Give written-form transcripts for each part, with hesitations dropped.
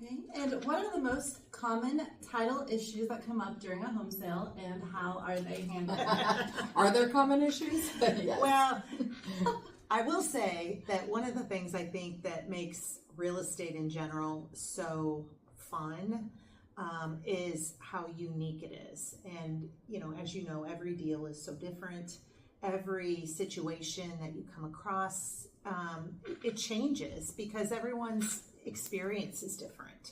Okay, and what are the most common title issues that come up during a home sale, and how are they handled? Are there common issues? Yes. Well, I will say that one of the things I think that makes real estate in general so fun is how unique it is. And, as you know, every deal is so different. Every situation that you come across, it changes because everyone's experience is different.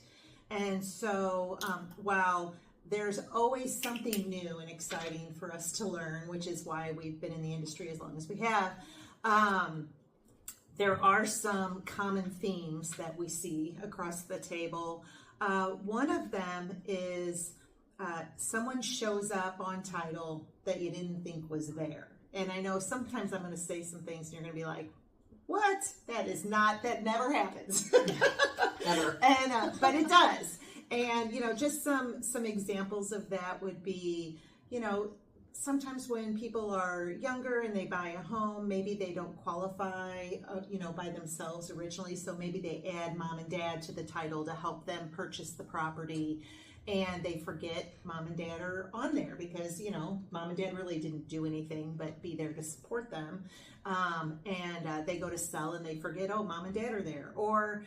And so while there's always something new and exciting for us to learn, which is why we've been in the industry as long as we have, there are some common themes that we see across the table. One of them is someone shows up on title that you didn't think was there. And I know sometimes I'm going to say some things and you're going to be like, what? That never happens. Never. And, but it does. And, just some examples of that would be, sometimes when people are younger and they buy a home, maybe they don't qualify, by themselves originally. So maybe they add mom and dad to the title to help them purchase the property. And they forget mom and dad are on there because, mom and dad really didn't do anything but be there to support them. And they go to sell and they forget, oh, mom and dad are there. Or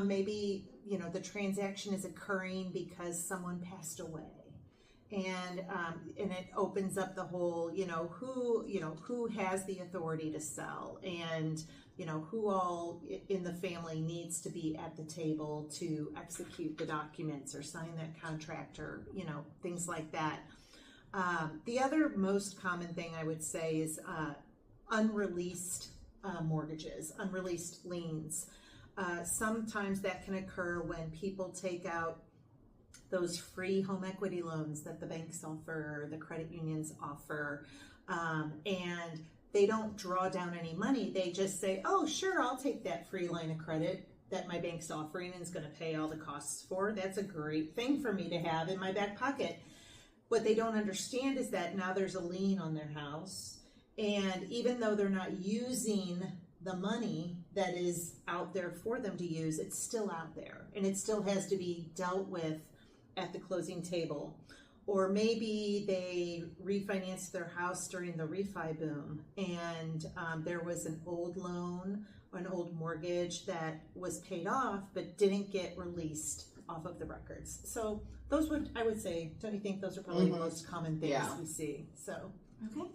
maybe, the transaction is occurring because someone passed away. And it opens up the whole, who has the authority to sell, and who all in the family needs to be at the table to execute the documents or sign that contract, or things like that. The other most common thing I would say is unreleased mortgages, unreleased liens. Sometimes that can occur when people take out those free home equity loans that the banks offer, the credit unions offer, and they don't draw down any money. They just say, oh, sure, I'll take that free line of credit that my bank's offering and is going to pay all the costs for. That's a great thing for me to have in my back pocket. What they don't understand is that now there's a lien on their house, and even though they're not using the money that is out there for them to use, it's still out there, and it still has to be dealt with at the closing table. Or maybe they refinanced their house during the refi boom, and there was an old loan or an old mortgage that was paid off but didn't get released off of the records. So those I would say, don't you think those are probably the most common things we see? So Okay,